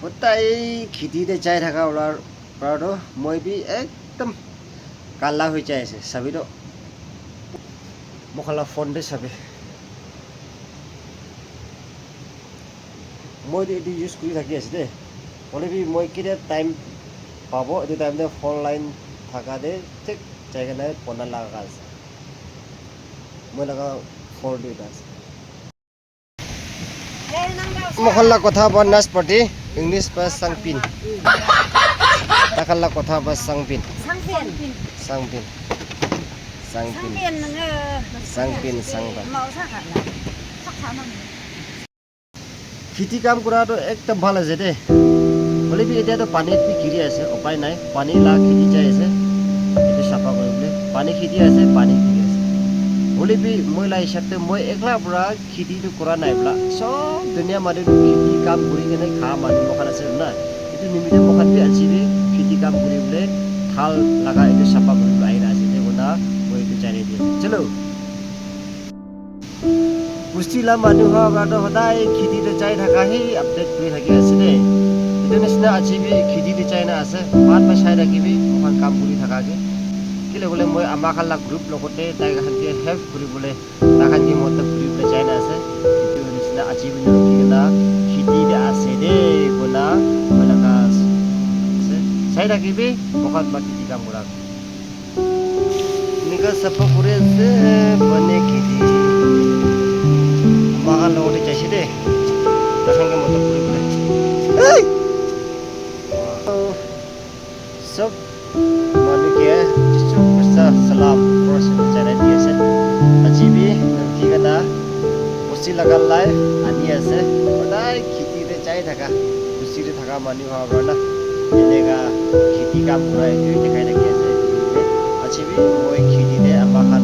গোটাই খেতিতে যাই থকা ওলাৰ পৰাতো মই বি একদম কালা হৈ যাই আছে চাবিতো মোক ফোনতে চাবি মই এইটো ইউজ কৰি থাকি আছো দেই হ'লে বি মই কেতিয়া টাইম পাব এইটো টাইমতে ফোন লাইন থাকা দে ঠিক জায়গা নাই পনা লাগা আছে মই লগা ফোন দুটা আছে মহল্লা কথা বন নাসপতি ইংলিশ বা সাংপিন takalla কথা বা সাংপিন সাংপিন সাংপিন সাংবা খেতি কাম কৰাটো একদম ভাল আছে দে বলে বি এতিয়াতো পানীত বি ঘিৰি আছে উপায় নাই পানী লা খেতি যাই আছে এইটো চাফা কৰিবলৈ পানী খেতি আছে পানী ঘিৰি আছে বলে বি মই লা হিচাপতে মই একলা পৰা খেতিটো কৰা নাই বলা সব দুনিয়া মানুহ খেতি কাম কৰি কেনে খা মানুহ মখান আছে না এইটো নিমিতে মখান বি আজি বি খেতি কাম কৰিবলৈ থাল লাগা এইটো চাফা কৰিবলৈ আহি আছে দেখোনা মই এইটো জানি দিয়ে চলো পুষ্টিলা মানুহৰ কাৰণে সদায় খেতিতে যাই থকা সেই আপডেট কৰি থাকি আছে দেই এইটো নিচিনা আজি বি খেতিতে যাই না আছে মাত বা চাই থাকিবি মখান কাম কৰি থাকাকে কেলে বোলে মই আমাৰ খালা গ্ৰুপ লগতে তাইখানকে হেল্প কৰিবলৈ তাইখানকে মত কৰিবলৈ যাই না আছে এইটো নিচিনা আজি বি নৰকিনা খেতিতে আছে দেই কোনা মই লগা আছে চাই থাকিবি মখান বা খেতি কাম কৰা এনেকুৱা চাফা কৰি আছে বনে খেতি makan lo di casi deh, takkan ke motor boleh boleh. Hey, sob, manu kia, justru besar salam, proses cara dia se, ajibi, nanti kena, mesti lagan live, ani se, padahal khiti de cai thaka, mesti de thaka manu hawa na, ini ka khiti kam pura itu dikai lagi se, ajibi, moi khiti de amakan,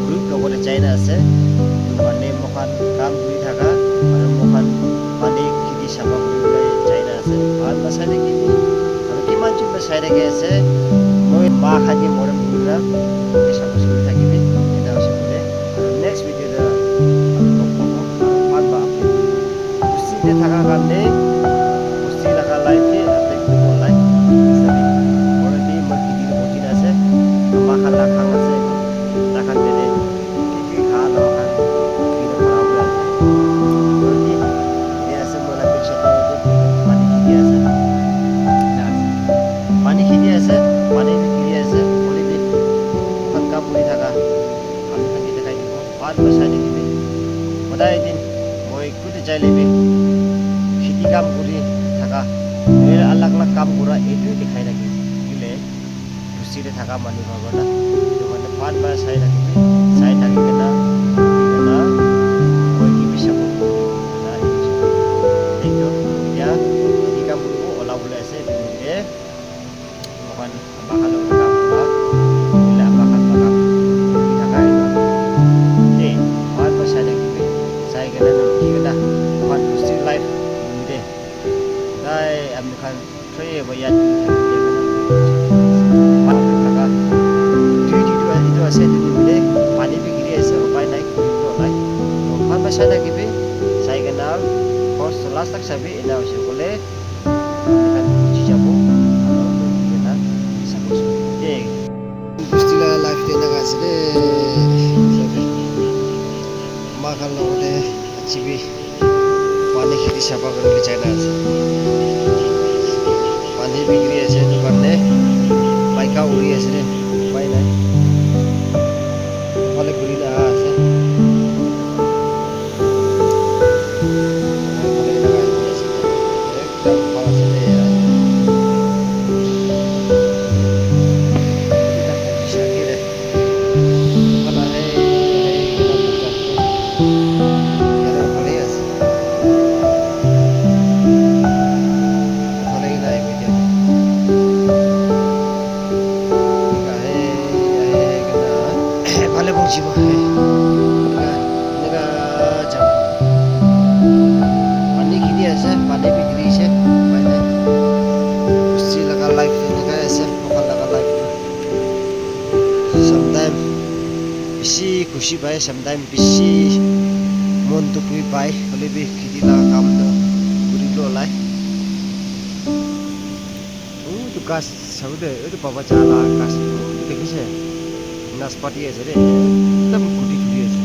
grup logo de cai na se. মানে মখান কাম কৰি থাকা আৰু মখান মানে খেতি চাফা কৰিবলৈ যাই না আছে ভাল বাচাই থাকিবি আৰু কিমান চুপ চাই থাকে আছে মই মা খাজি মৰম কৰিলা চাপোজ কৰি থাকিবি এটা হৈছে বোলে আৰু নেক্সট ভিডিঅ'ত লগ পাব আৰু ভাল বা আপডেট পুষ্টিতে থকা কাৰণে পুষ্টি লগা লাইফে আপডেট কৰিব লাইফ অলৰেডি মই খেতিৰ বটিন আছে মা খালা খাং আছে তাখান বেলে কি খা ল খাং পানী খেতি আছে পানী বিক্ৰী আছে কৰিবি মখান কাম কৰি থাকা আমি খানি দেখাই দিব ভাল বচাই থাকিবি সদায় এদিন মই কোটি যাই লিবি খেতি কাম কৰি থাকা আল্লাহ আল্লাহ কাম কৰা এইটোৱে দেখাই থাকি দিলে খুচিৰে থকা মানুহ হ'ব না সেইটো মানে ভাল বাৰ চাই থাকিবি চাই থাকি কেনা মই কি বিচাৰ এইটো এতিয়া খেতি কাম কৰিব ওলাবলৈ আছে দুনিয়ে মখান বাখাল কাম কৰা দিলে বাখাল কাম কৰি থাকা এই ভাল বাৰ চাই থাকিবি চাই কেনে কি কেনা মখান পুষ্টি লাইফ দে তাই আমি খান থৈ বয়াত আছে দিলে পানী বিক্ৰী আছে উপায় নাই কৰিব নাই ভাল বাৰ চাই থাকিবি চাই কেনে ফাৰ্ষ্ট লাষ্ট তাক চাবি এনে হৈছে ক'লে বুজি যাব পুষ্টি লাইফ তেনেকুৱা আছে দেই মাখান লগতে আছিবি পানী খেতি চাফা কৰিবলৈ চাই না আছে পানী বিক্ৰী আছে সেইটো কাৰণে বাইকা উৰি আছে দেই উপায় নাই অকলে ঘূৰি অহা আছে একদম ভাল আছে দেই ভালে পৌঁছিব এনেকুৱা যাম পানী খেতি আছে পানী বিক্ৰী আছে উপায় নাই পুষ্টি লগা লাইফ এনেকুৱাই আছে মখান লগা লাইফটো চামটাইম বেছি খুচি পায় চামটাইম বেছি মনটো কৰি পায় হ'লে বি খেতি লগা কামটো কৰিবলৈ ওলায় গাছ চাব দে এইটো পাবা চালা গাছ দেখিছে নাচপাতি আছে দেই একদম গুটি ধুই আছে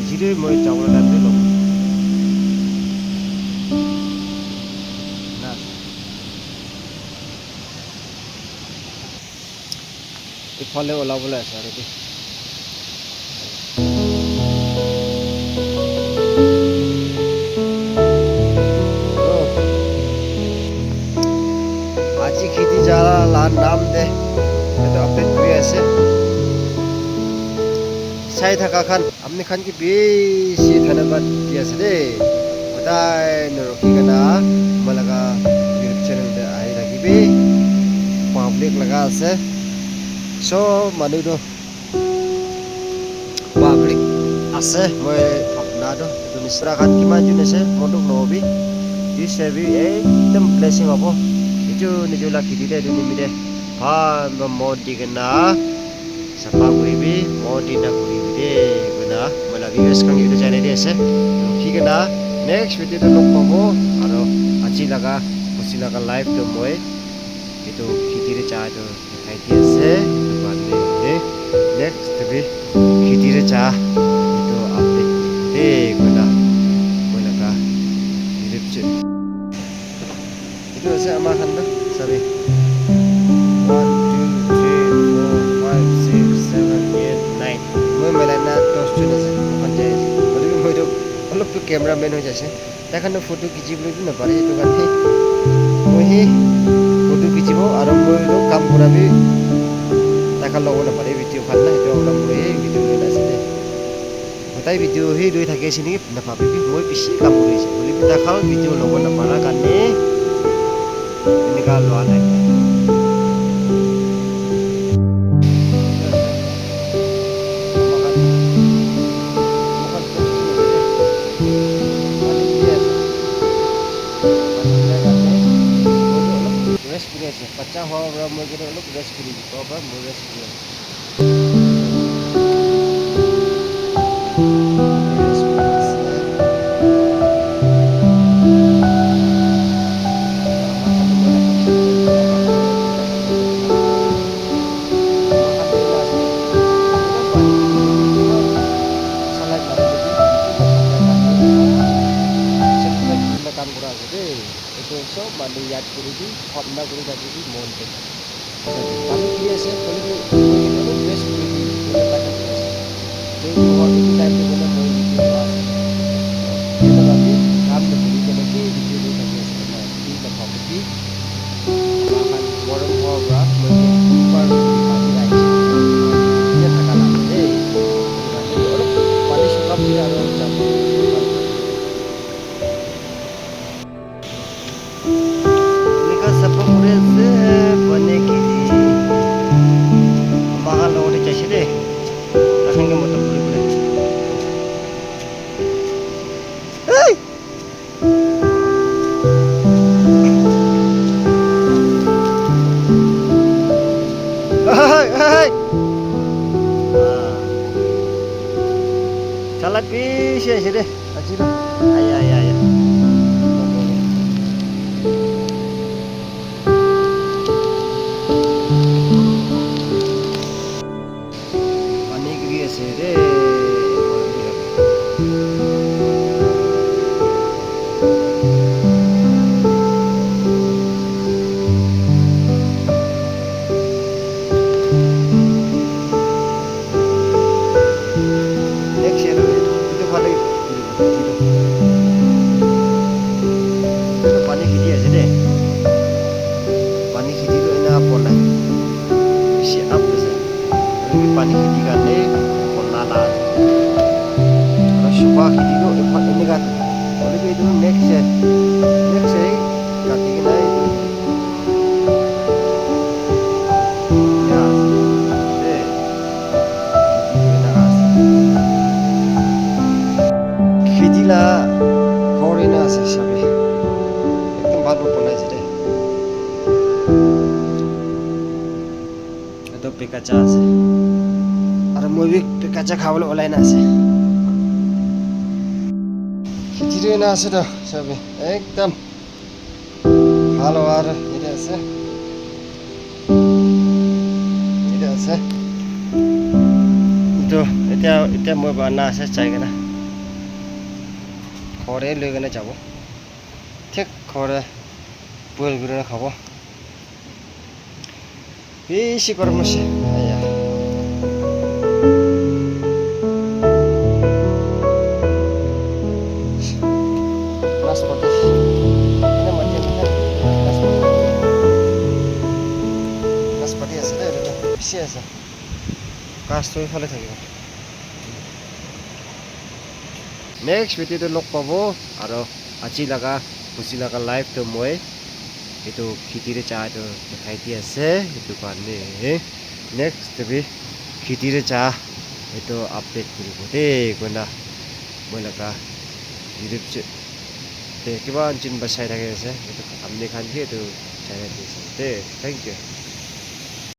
যিটো মই চাবলৈ টাইমতে ল'ম ইফালে ওলাবলৈ আছে আৰু দেই আজি খেতি জালা নাম দে এইটো আপডেট কৰি আছে চাই থকা খান আপুনি খান কি বেছি ধন্যবাদ দি আছে দেই সদায় নৰখি কেনা মই লগা ইউটিউব চেনেলতে আহি থাকিবি পাব্লিক লগা আছে চব মানুহটো পাব্লিক আছে মই ভাবনাটো এইটো নিচিনা খান কিমান দিন আছে মনটোক নহবি দি চাবি একদম ব্লেছিং হ'ব itu nijola kidide du nimide ha mo digna sapa kuribi mo dina kuribi de guna mala viewers kang itu channel de ase thikena next video to lok pabo aro aji laga kusi laga live to moi itu khitire cha to dikhai di ase badle de next tabi khitire cha itu update de guna moi laga YouTube channel itu ase amar khanda sabi 1 2 3 4 5 6 7 8 9 moi melana 10 জন আছে ওখান যায় বলি মই তো অলপ তো cameraman হৈ যাছে দেখানো ফটো খিচিবলৈ না পারে তো কানে মই হি ফটো খিচিব আৰু মই কাম কৰাবি দেখা লব না পারে ভিডিও খান না তো অলপ মই ভিডিও লৈ আছে দে হতাই ভিডিও হি লৈ থাকে চিনি না পাবি মই বেছি কাম কৰিছে বলি দেখাও ভিডিও লব না পাৰা কানে निकाल वाला है पच्चा हो मुझे लोग रेस्ट करी तो पर मुझे रेस्ट करी সব মানুহ ইয়াত কৰি দি ভাবনা কৰি থাকিবি মনটো পানী কি আছে কৰিবি অলপ ৰেষ্ট কৰিবি টাইমটো গ'লে মই ভিডিঅ' আছে সেইটো ভাবি কাম নকৰি কেনেকৈ ভিডিঅ' লৈ থাকি আছে কি নাভাবিবি গৰম হোৱাৰ পৰা মই পানী আহিছে থকা লাগে দেই অলপ পানী চকাব দিয়ে আৰু যাম बने की बाहर लोगों ने जैसे दे रखेंगे मतलब पूरे पूरे salat bisa sih deh aja deh ayah पानी खेती करने और नाला और सुबह खेती को ini kan oleh itu next है kaki kita itu ya deh खेती ला korea से सभी एकदम बात बोलना है दे itu pekaca আছে আৰু মই বি কাঁচা খাবলৈ ওলাই না আছে খিচিৰি না আছে তো সবে একদম ভালো আর এটা আছে আছে তো এতিয়া মই বানা আছে চাই কেনে ঘৰে লৈ কেনে যাব ঠিক ঘৰে বইল কৰি খাব বেছি গৰম আছে আয়া নাচপতি এনে মাতি নাচপতি আছে দে বেছি আছে কাজটো ইফালে থাকিব নেক্সট ভিডিঅ'টো লগ পাব আৰু আজি লগা খুচি লগা লাইফটো মই এইটো খেতিৰে চাহ এইটো দেখাই দি আছে সেইটো কাৰণে নেক্সট তুমি খেতিৰে চাহ এইটো আপডেট কৰিব দেই কইনা মই লগা ইউটিউব কিমান চিন চাই থাকে আছে এইটো আপুনি খান কি এইটো চাই দিছে দেই থেংক ইউ